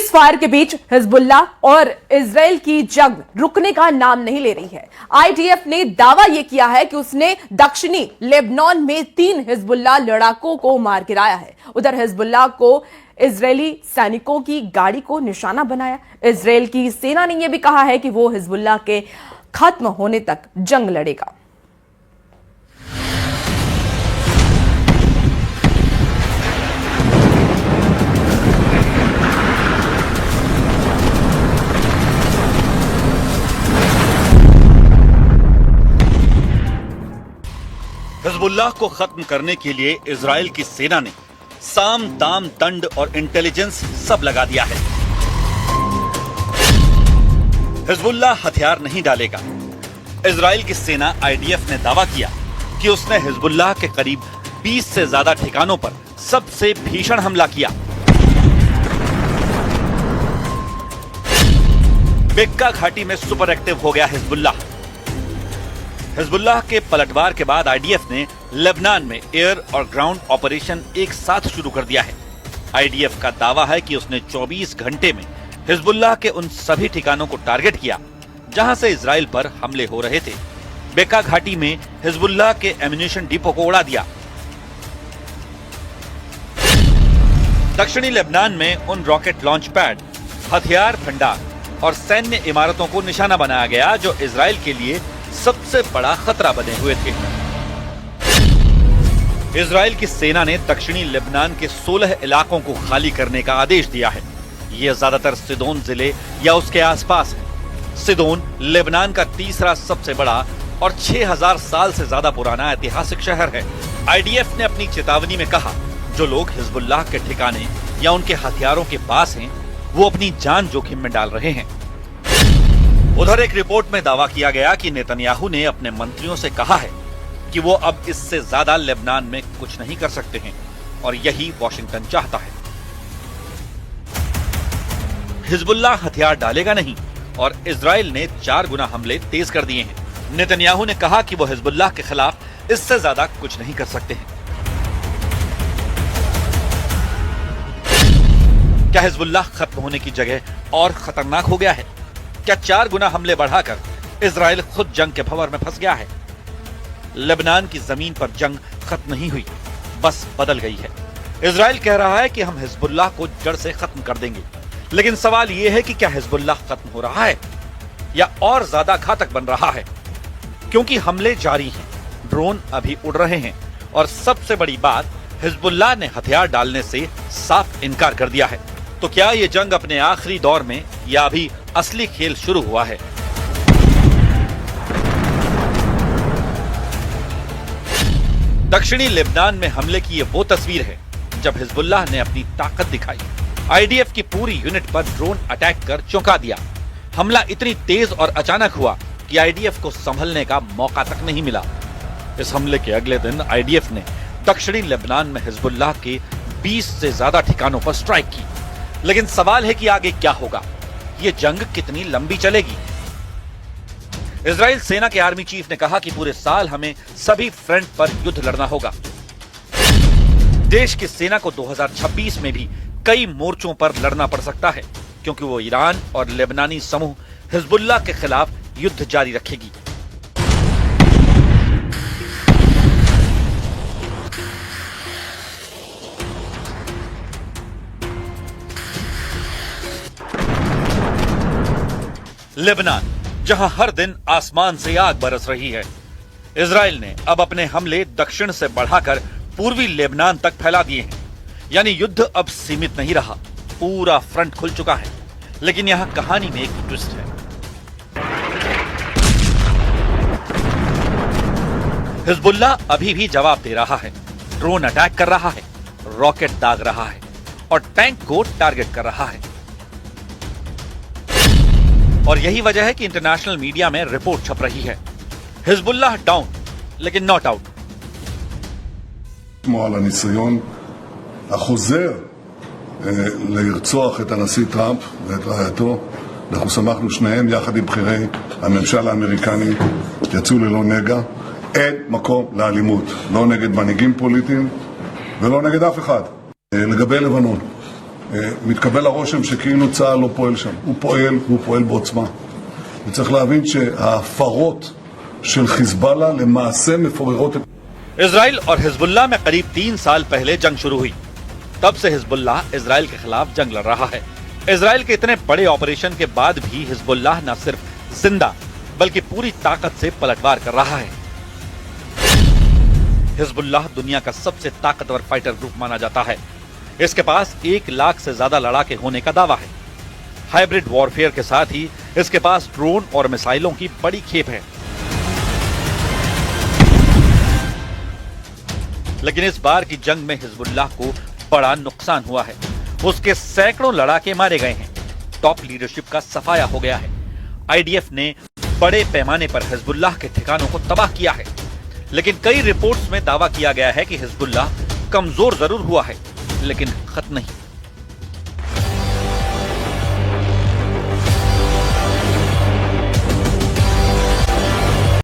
Cease fire के बीच Hezbollah और Israel की जंग रुकने का नाम नहीं ले रही है। आईडीएफ ने दावा यह किया है कि उसने दक्षिणी लेबनान में 3 हिजबुल्लाह लड़ाकों को मार गिराया है। उधर हिजबुल्लाह को इजरायली सैनिकों की गाड़ी को निशाना बनाया। इजराइल की सेना ने यह भी कहा है कि वो हिजबुल्लाह के खत्म होने तक जंग लड़ेगा। हिजबुल्लाह को खत्म करने के लिए इजराइल की सेना ने साम दाम दंड और इंटेलिजेंस सब लगा दिया है। हिजबुल्लाह हथियार नहीं डालेगा। इजराइल की सेना आईडीएफ ने दावा किया कि उसने हिजबुल्लाह के करीब 20 से ज्यादा ठिकानों पर सबसे भीषण हमला किया। बेक्का घाटी में सुपर एक्टिव हो गया हिजबुल्लाह। हिजबुल्लाह के पलटवार के बाद आईडीएफ ने लेबनान में एयर और ग्राउंड ऑपरेशन एक साथ शुरू कर दिया है। आईडीएफ का दावा है कि उसने 24 घंटे में हिजबुल्लाह के उन सभी ठिकानों को टारगेट किया जहां से इजराइल पर हमले हो रहे थे। बेक्का घाटी में हिजबुल्लाह के एम्यूनिशन डिपो को उड़ा दिया। दक्षिणी लेबनान में उन रॉकेट लॉन्च पैड, हथियार भंडार और सैन्य इमारतों को निशाना बनाया गया जो इजराइल के लिए सबसे बड़ा खतरा बने हुए थे। इजराइल की सेना ने दक्षिणी लेबनान के 16 इलाकों को खाली करने का आदेश दिया है। यह ज्यादातर सिदोन जिले या उसके आसपास है। सिदोन लेबनान का तीसरा सबसे बड़ा और 6000 साल से ज्यादा पुराना ऐतिहासिक शहर है। आईडीएफ ने अपनी चेतावनी में कहा, जो लोग हिजबुल्लाह के ठिकाने या उनके हथियारों के पास हैं, वो अपनी जान जोखिम में डाल रहे हैं। उधर एक रिपोर्ट में दावा किया गया कि नेतन्याहू ने अपने मंत्रियों से कहा है कि वो अब इससे ज्यादा लेबनान में कुछ नहीं कर सकते हैं और यही वॉशिंगटन चाहता है। हिजबुल्लाह हथियार डालेगा नहीं और इजराइल ने 4 गुना हमले तेज कर दिए हैं। नेतन्याहू ने कहा कि वो हिजबुल्लाह के खिलाफ इससे ज्यादा कुछ नहीं कर सकते हैं। क्या हिजबुल्लाह खत्म होने की जगह और खतरनाक हो गया है? क्या 4 गुना हमले बढ़ाकर इजराइल खुद जंग के भंवर में फंस गया है? लेबनान की जमीन पर जंग खत्म नहीं हुई, बस बदल गई है। इजराइल कह रहा है कि हम हिजबुल्लाह को जड़ से खत्म कर देंगे, लेकिन सवाल यह है कि क्या हिजबुल्लाह खत्म हो रहा है या और ज्यादा घातक बन रहा है? क्योंकि हमले जारी हैं, ड्रोन अभी उड़ रहे हैं और सबसे बड़ी बात, हिजबुल्लाह ने हथियार डालने से साफ इनकार कर दिया है। तो क्या ये जंग अपने आखिरी दौर में या अभी असली खेल शुरू हुआ है? दक्षिणी लेबनान में हमले की ये वो तस्वीर है जब हिजबुल्लाह ने अपनी ताकत दिखाई। आईडीएफ की पूरी यूनिट पर ड्रोन अटैक कर चौंका दिया। हमला इतनी तेज और अचानक हुआ कि आईडीएफ को संभलने का मौका तक नहीं मिला। इस हमले के अगले दिन आईडीएफ ने दक्षिणी लेबनान में हिजबुल्लाह के 20 से ज्यादा ठिकानों पर स्ट्राइक की। लेकिन सवाल है कि आगे क्या होगा? ये जंग कितनी लंबी चलेगी? इजराइल सेना के आर्मी चीफ ने कहा कि पूरे साल हमें सभी फ्रंट पर युद्ध लड़ना होगा। देश की सेना को 2026 में भी कई मोर्चों पर लड़ना पड़ सकता है, क्योंकि वो ईरान और लेबनानी समूह हिजबुल्लाह के खिलाफ युद्ध जारी रखेगी। लेबनान, जहां हर दिन आसमान से आग बरस रही है। इजराइल ने अब अपने हमले दक्षिण से बढ़ाकर पूर्वी लेबनान तक फैला दिए हैं। यानी युद्ध अब सीमित नहीं रहा, पूरा फ्रंट खुल चुका है। लेकिन यहां कहानी में एक ट्विस्ट है। हिजबुल्लाह अभी भी जवाब दे रहा है, ड्रोन अटैक कर रहा है, रॉकेट दाग रहा है और टैंक को टारगेट कर रहा है। और यही वजह है कि इंटरनेशनल मीडिया में रिपोर्ट छप रही है, हिजबुल्लाह डाउन लेकिन नॉट आउट। על הניסיון החוזר לרצוח את הנשיא טראמפ ואת רעייתו. אנחנו שמחנו שניהם יחד עם בכירי הממשל האמריקני יצאו ללא נגע. אין מקום לאלימות, לא נגד מנהיגים פוליטיים ולא נגד אף אחד. לגבי לבנון, מתקבל הרושם שכאילו צה"ל לא פועל שם. הוא פועל בעוצמה. וצריך להבין שההפרות של חיזבאללה למעשה מפוררות את... इजराइल और हिजबुल्लाह में करीब 3 साल पहले जंग शुरू हुई। तब से हिजबुल्लाह इजराइल के खिलाफ जंग लड़ रहा है। इजराइल के इतने बड़े ऑपरेशन के बाद भी हिजबुल्लाह न सिर्फ जिंदा बल्कि पूरी ताकत से पलटवार कर रहा है। हिजबुल्लाह दुनिया का सबसे ताकतवर फाइटर ग्रुप माना जाता है। इसके पास 1 लाख से ज्यादा लड़ाके होने का दावा है। हाइब्रिड वॉरफेयर के साथ ही इसके पास ड्रोन और मिसाइलों की बड़ी खेप है। लेकिन इस बार की जंग में हिजबुल्लाह को बड़ा नुकसान हुआ है। उसके सैकड़ों लड़ाके मारे गए हैं। टॉप लीडरशिप का सफाया हो गया है। आईडीएफ ने बड़े पैमाने पर हिजबुल्लाह के ठिकानों को तबाह किया है। लेकिन कई रिपोर्ट्स में दावा किया गया है कि हिजबुल्लाह कमजोर जरूर हुआ है लेकिन खत्म नहीं।